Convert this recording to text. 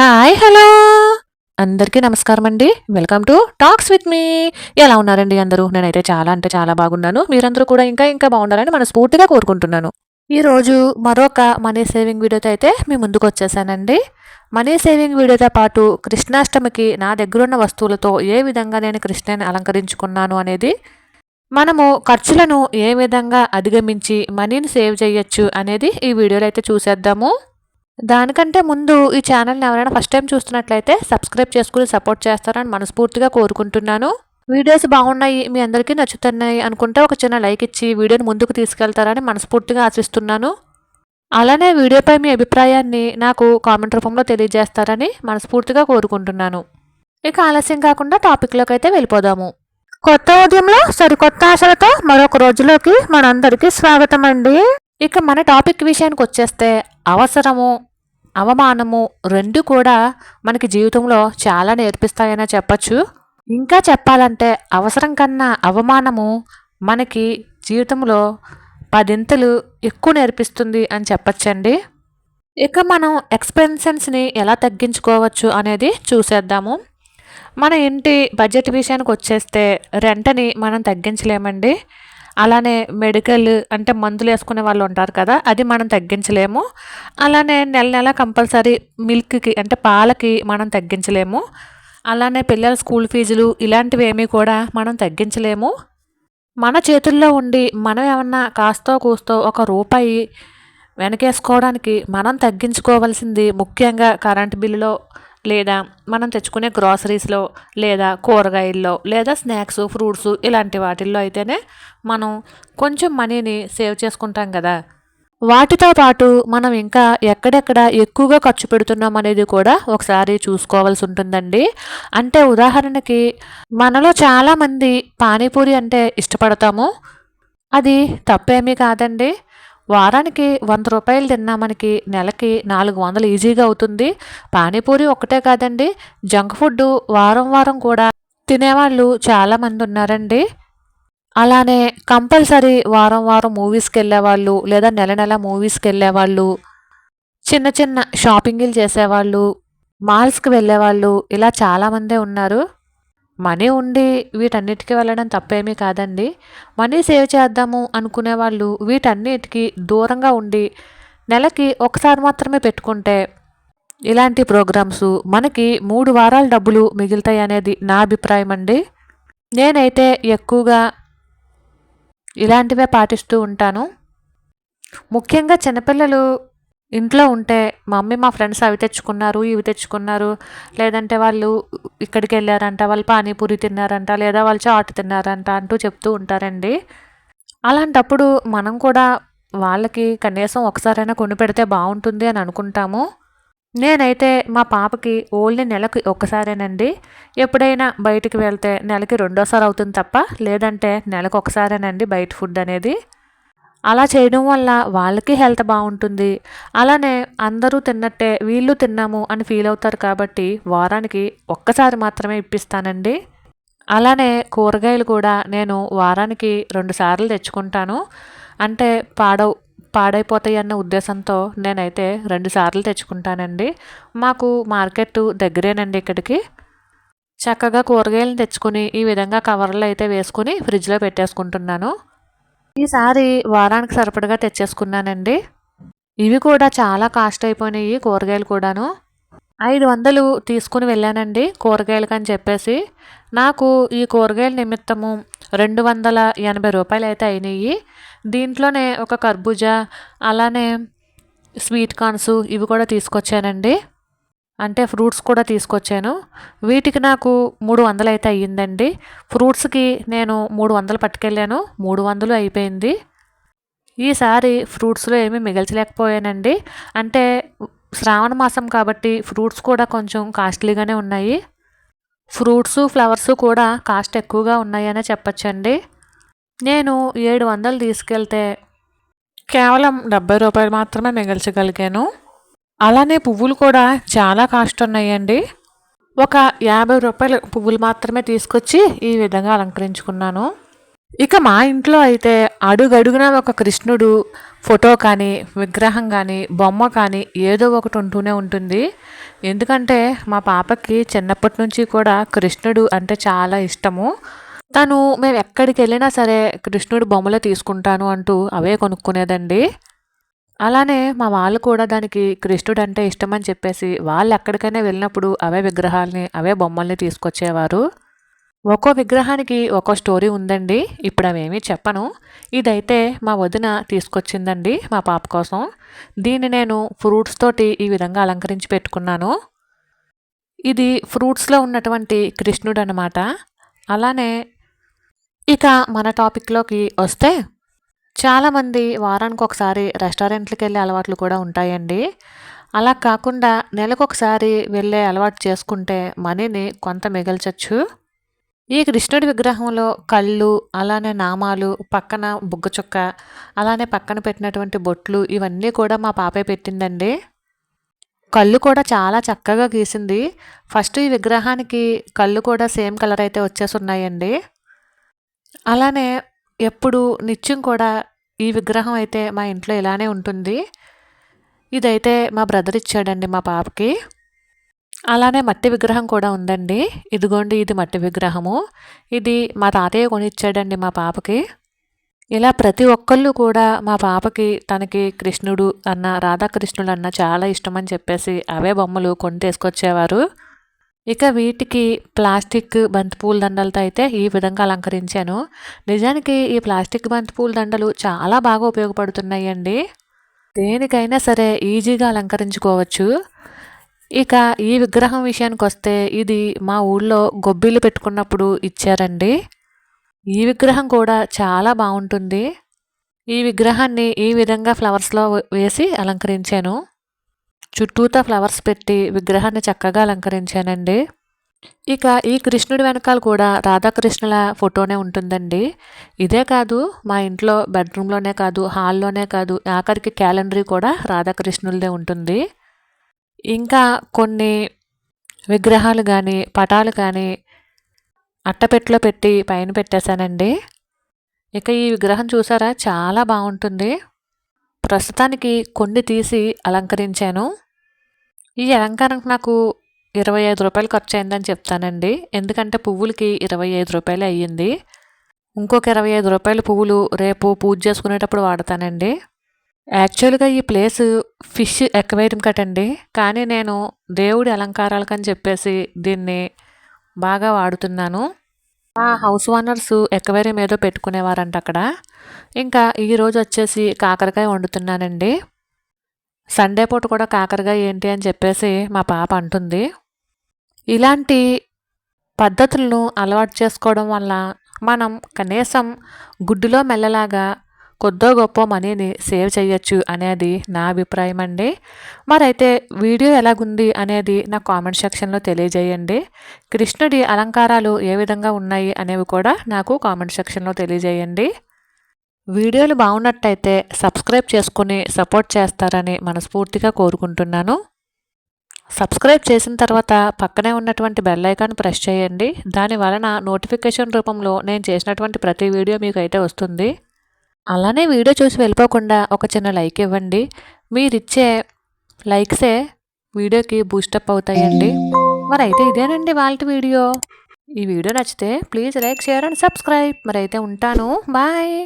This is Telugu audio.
హాయ్ హలో అందరికీ నమస్కారం అండి. Welcome to talks with me. ఎలా ఉన్నారండి అందరూ? నేనైతే చాలా అంటే చాలా బాగున్నాను. మీరందరూ కూడా ఇంకా ఇంకా బాగుండాలని మనస్ఫూర్తిగా కోరుకుంటున్నాను. ఈరోజు మరొక మనీ సేవింగ్ వీడియోతో అయితే మీ ముందుకు వచ్చేసానండి. మనీ సేవింగ్ వీడియోతో పాటు కృష్ణాష్టమికి నా దగ్గరున్న వస్తువులతో ఏ విధంగా నేను కృష్ణని అలంకరించుకున్నాను అనేది, మనము ఖర్చులను ఏ విధంగా అధిగమించి మనీని సేవ్ చేయొచ్చు అనేది ఈ వీడియోలో అయితే చూసేద్దాము. దానికంటే ముందు ఈ ఛానల్ని ఎవరైనా ఫస్ట్ టైం చూస్తున్నట్లయితే సబ్స్క్రైబ్ చేసుకుని సపోర్ట్ చేస్తారని మనస్ఫూర్తిగా కోరుకుంటున్నాను. వీడియోస్ బాగున్నాయి, మీ అందరికీ నచ్చుతున్నాయి అనుకుంటే ఒక చిన్న లైక్ ఇచ్చి వీడియోని ముందుకు తీసుకెళ్తారని మనస్ఫూర్తిగా ఆశిస్తున్నాను. అలానే వీడియోపై మీ అభిప్రాయాన్ని నాకు కామెంట్ రూపంలో తెలియజేస్తారని మనస్ఫూర్తిగా కోరుకుంటున్నాను. ఇక ఆలస్యం కాకుండా టాపిక్లోకి అయితే వెళ్ళిపోదాము. కొత్త ఉదయంలో సరికొత్త ఆశలతో మరొక రోజులోకి మనందరికీ స్వాగతం అండి. ఇక మన టాపిక్ విషయానికి వచ్చేస్తే అవసరము అవమానము రెండు కూడా మనకి జీవితంలో చాలా నేర్పిస్తాయనే చెప్పచ్చు. ఇంకా చెప్పాలంటే అవసరం కన్నా అవమానము మనకి జీవితంలో పదింతలు ఎక్కువ నేర్పిస్తుంది అని చెప్పచ్చండి. ఇక మనం ఎక్స్పెన్సెస్ని ఎలా తగ్గించుకోవచ్చు అనేది చూసేద్దాము. మన ఇంటి బడ్జెట్ విషయానికి వచ్చేస్తే రెంట్ని మనం తగ్గించలేమండి. అలానే మెడికల్ అంటే మందులు వేసుకునే వాళ్ళు ఉంటారు కదా, అది మనం తగ్గించలేము. అలానే నెల నెల కంపల్సరీ మిల్క్కి అంటే పాలకి మనం తగ్గించలేము. అలానే పిల్లల స్కూల్ ఫీజులు ఇలాంటివి ఏమీ కూడా మనం తగ్గించలేము. మన చేతుల్లో ఉండి మనం ఏమన్నా కాస్తో కూస్తో ఒక రూపాయి వెనకేసుకోవడానికి మనం తగ్గించుకోవాల్సింది ముఖ్యంగా కరెంట్ బిల్లులో, లేదా మనం తెచ్చుకునే గ్రాసరీస్లో, లేదా కూరగాయల్లో, లేదా స్నాక్స్ ఫ్రూట్స్ ఇలాంటి వాటిల్లో అయితేనే మనం కొంచెం మనీని సేవ్ చేసుకుంటాం కదా. వాటితో పాటు మనం ఇంకా ఎక్కడెక్కడ ఎక్కువగా ఖర్చు పెడుతున్నాం అనేది కూడా ఒకసారి చూసుకోవాల్సి ఉంటుందండి. అంటే ఉదాహరణకి మనలో చాలామంది పానీపూరి అంటే ఇష్టపడతాము. అది తప్పేమీ కాదండి. వారానికి 100 రూపాయలు తిన్నా మనకి నెలకి 400 ఈజీగా అవుతుంది. పానీపూరి ఒక్కటే కాదండి, జంక్ ఫుడ్ వారం వారం కూడా తినేవాళ్ళు చాలామంది ఉన్నారండి. అలానే కంపల్సరీ వారం వారం మూవీస్కి వెళ్ళేవాళ్ళు, లేదా నెల నెల మూవీస్కి వెళ్ళేవాళ్ళు, చిన్న చిన్న షాపింగ్లు చేసేవాళ్ళు, మాల్స్కి వెళ్ళేవాళ్ళు, ఇలా చాలామందే ఉన్నారు. మనీ ఉండి వీటన్నిటికీ వెళ్ళడం తప్పేమీ కాదండి. మనీ సేవ్ చేద్దాము అనుకునే వాళ్ళు వీటన్నిటికీ దూరంగా ఉండి నెలకి ఒకసారి మాత్రమే పెట్టుకుంటే ఇలాంటి ప్రోగ్రామ్స్ మనకి 3 వారాల డబ్బులు మిగులుతాయి అనేది నా అభిప్రాయం అండి. నేనైతే ఎక్కువగా ఇలాంటివే పాటిస్తూ ఉంటాను. ముఖ్యంగా చిన్నపిల్లలు ఇంట్లో ఉంటే మమ్మీ మా ఫ్రెండ్స్ అవి తెచ్చుకున్నారు ఇవి తెచ్చుకున్నారు, లేదంటే వాళ్ళు ఇక్కడికి వెళ్ళారంట, వాళ్ళు పానీపూరి తిన్నారంట, లేదా వాళ్ళు చాట్ తిన్నారంట అంటూ చెప్తూ ఉంటారండి. అలాంటప్పుడు మనం కూడా వాళ్ళకి కనీసం ఒకసారైనా కొని పెడితే బాగుంటుంది అని అనుకుంటాము. నేనైతే మా పాపకి ఓన్లీ నెలకి ఒక్కసారేనండి. ఎప్పుడైనా బయటికి వెళ్తే నెలకి రెండోసారి అవుతుంది తప్ప, లేదంటే నెలకు ఒకసారేనండి బయట ఫుడ్ అనేది. అలా చేయడం వల్ల వాళ్ళకి హెల్త్ బాగుంటుంది. అలానే అందరూ తిన్నట్టే వీళ్ళు తిన్నాము అని ఫీల్ అవుతారు కాబట్టి వారానికి ఒక్కసారి మాత్రమే ఇప్పిస్తానండి. అలానే కూరగాయలు కూడా నేను వారానికి 2 సార్లు తెచ్చుకుంటాను. అంటే పాడైపోతాయి అన్న ఉద్దేశంతో నేనైతే 2 సార్లు తెచ్చుకుంటానండి. మాకు మార్కెట్ దగ్గరేనండి ఇక్కడికి. చక్కగా కూరగాయలను తెచ్చుకొని ఈ విధంగా కవర్లో అయితే వేసుకుని ఫ్రిడ్జ్లో పెట్టేసుకుంటున్నాను. ఈసారి వారానికి సరిపడగా తెచ్చేసుకున్నానండి. ఇవి కూడా చాలా కాస్ట్ అయిపోయినాయి కూరగాయలు కూడాను. 500 తీసుకుని వెళ్ళానండి కూరగాయలకి అని చెప్పేసి. నాకు ఈ కూరగాయల నిమిత్తము 280 రూపాయలు అయితే అయినాయి. దీంట్లోనే ఒక కర్బూజా, అలానే స్వీట్ కార్న్స్ ఇవి కూడా తీసుకొచ్చానండి. అంటే ఫ్రూట్స్ కూడా తీసుకొచ్చాను. వీటికి నాకు 300 అయితే అయ్యిందండి. ఫ్రూట్స్కి నేను 300 పట్టుకెళ్ళాను, 300 అయిపోయింది. ఈసారి ఫ్రూట్స్లో ఏమీ మిగల్చలేకపోయానండి. అంటే శ్రావణ మాసం కాబట్టి ఫ్రూట్స్ కూడా కొంచెం కాస్ట్లీగానే ఉన్నాయి. ఫ్రూట్స్ ఫ్లవర్స్ కూడా కాస్ట్ ఎక్కువగా ఉన్నాయనే చెప్పచ్చండి. నేను 700 తీసుకెళ్తే కేవలం 70 రూపాయలు మాత్రమే మిగల్చగలిగాను. అలానే పువ్వులు కూడా చాలా కాస్ట్ ఉన్నాయండి. ఒక 50 రూపాయల పువ్వులు మాత్రమే తీసుకొచ్చి ఈ విధంగా అలంకరించుకున్నాను. ఇక మా ఇంట్లో అయితే అడుగడుగునా ఒక కృష్ణుడు ఫోటో కానీ, విగ్రహం కానీ, బొమ్మ కానీ ఏదో ఒకటి ఉంటూనే ఉంటుంది. ఎందుకంటే మా పాపకి చిన్నప్పటి నుంచి కూడా కృష్ణుడు అంటే చాలా ఇష్టము. తను మేము ఎక్కడికెళ్ళినా సరే కృష్ణుడి బొమ్మలే తీసుకుంటాను అంటూ అవే కొనుక్కునేదండి. అలానే మా వాళ్ళు కూడా దానికి కృష్ణుడు అంటే ఇష్టమని చెప్పేసి వాళ్ళు ఎక్కడికైనా వెళ్ళినప్పుడు అవే విగ్రహాల్ని, అవే బొమ్మల్ని తీసుకొచ్చేవారు. ఒక్కో విగ్రహానికి ఒక్కో స్టోరీ ఉందండి. ఇప్పుడు అవేమీ చెప్పను. ఇదైతే మా వదిన తీసుకొచ్చిందండి మా పాప కోసం. దీన్ని నేను ఫ్రూట్స్ తోటి ఈ విధంగా అలంకరించి పెట్టుకున్నాను. ఇది ఫ్రూట్స్‌లో ఉన్నటువంటి కృష్ణుడనమాట. అలానే ఇక మన టాపిక్‌లోకి వస్తే చాలామంది వారానికొకసారి రెస్టారెంట్‌లకెళ్ళే అలవాట్లు కూడా ఉంటాయండి. అలా కాకుండా నెలకొకసారి వెళ్ళే అలవాటు చేసుకుంటే మనీని కొంత మిగల్చొచ్చు. ఈ కృష్ణుడి విగ్రహంలో కళ్ళు, అలానే నామాలు, పక్కన బుగ్గ చుక్క, అలానే పక్కన పెట్టినటువంటి బొట్లు ఇవన్నీ కూడా మా పాపే పెట్టిందండి. కళ్ళు కూడా చాలా చక్కగా గీసింది. ఫస్ట్ ఈ విగ్రహానికి కళ్ళు కూడా సేమ్ కలర్ అయితే వచ్చేసున్నాయండి. అలానే ఎప్పుడు నిత్యం కూడా ఈ విగ్రహం అయితే మా ఇంట్లో ఇలానే ఉంటుంది. ఇదైతే మా బ్రదర్ ఇచ్చాడండి మా పాపకి. అలానే మట్టి విగ్రహం కూడా ఉందండి. ఇదిగోండి ఇది మట్టి విగ్రహము. ఇది మా తాతయ్య కొనిచ్చాడండి మా పాపకి. ఇలా ప్రతి ఒక్కళ్ళు కూడా మా పాపకి తనకి కృష్ణుడు అన్న, రాధాకృష్ణుడు అన్న చాలా ఇష్టమని చెప్పేసి అవే బొమ్మలు కొని తీసుకొచ్చేవారు. ఇక వీటికి ప్లాస్టిక్ బంతిపూల దండలతో అయితే ఈ విధంగా అలంకరించాను. నిజానికి ఈ ప్లాస్టిక్ బంతిపూల దండలు చాలా బాగా ఉపయోగపడుతున్నాయండి. దేనికైనా సరే ఈజీగా అలంకరించుకోవచ్చు. ఇక ఈ విగ్రహం విషయానికొస్తే ఇది మా ఊళ్ళో గొబ్బిళ్ళు పెట్టుకున్నప్పుడు ఇచ్చారండి. ఈ విగ్రహం కూడా చాలా బావుంటుంది. ఈ విగ్రహాన్ని ఈ విధంగా ఫ్లవర్స్‌లో వేసి అలంకరించాను. చుట్టూతా ఫ్లవర్స్ పెట్టి విగ్రహాన్ని చక్కగా అలంకరించానండి. ఇక ఈ కృష్ణుడి వెనకాల కూడా రాధాకృష్ణుల ఫోటోనే ఉంటుందండి. ఇదే కాదు మా ఇంట్లో బెడ్‌రూమ్‌లోనే కాదు, హాల్‌లోనే కాదు ఆఖరికి క్యాలెండరీ కూడా రాధాకృష్ణులదే ఉంటుంది. ఇంకా కొన్ని విగ్రహాలు గానీ, పటాలు కానీ అట్టపెట్టెలో పెట్టి పైన పెట్టేశానండి. ఇక ఈ విగ్రహం చూసారా చాలా బావుంటుంది. ప్రస్తుతానికి కొన్ని తీసి అలంకరించాను. ఈ అలంకరణకు నాకు రూ. 25 ఖర్చయిందని చెప్తానండి. ఎందుకంటే పువ్వులకి రూ. 25 అయ్యింది. ఇంకొక రూ. 25 పువ్వులు రేపు పూజ చేసుకునేటప్పుడు వాడతానండి. యాక్చువల్‌గా ఈ ప్లేసు ఫిష్ అక్వేరియం కటండి. కానీ నేను దేవుడి అలంకారాలకని చెప్పేసి దీన్ని బాగా వాడుతున్నాను. ఆ హౌస్ ఓనర్స్ అక్వేరియం ఏదో పెట్టుకునేవారంట అక్కడ. ఇంకా ఈరోజొచ్చేసి కాకరకాయ వండుతున్నానండి. సండే పూట కూడా కాకరకాయ ఏంటి అని చెప్పేసి మా పాప అంటుంది. ఇలాంటి పద్ధతులను అలవాటు చేసుకోవడం వల్ల మనం కనీసం గుడ్డులో మెల్లలాగా కొద్దో గొప్పో మనీని సేవ్ చేయొచ్చు అనేది నా అభిప్రాయం అండి. మరైతే వీడియో ఎలాగుంది అనేది నా కామెంట్ సెక్షన్‌లో తెలియజేయండి. కృష్ణుడి అలంకారాలు ఏ విధంగా ఉన్నాయి అనేవి కూడా నాకు కామెంట్ సెక్షన్‌లో తెలియజేయండి. వీడియోలు బాగున్నట్టయితే సబ్స్క్రైబ్ చేసుకొని సపోర్ట్ చేస్తారని మనస్ఫూర్తిగా కోరుకుంటున్నాను. సబ్స్క్రైబ్ చేసిన తర్వాత పక్కనే ఉన్నటువంటి బెల్ ఐకాన్ ప్రెస్ చేయండి. దాని వలన నోటిఫికేషన్ రూపంలో నేను చేసినటువంటి ప్రతి వీడియో మీకైతే వస్తుంది. అలానే వీడియో చూసి వెళ్ళిపోకుండా ఒక చిన్న లైక్ ఇవ్వండి. మీరిచ్చే లైక్సే వీడియోకి బూస్టప్ అవుతాయండి. మరైతే ఇదేనండి ఇవాల్టి వీడియో. ఈ వీడియో నచ్చితే please like, share and subscribe. మరైతే ఉంటాను. బాయ్.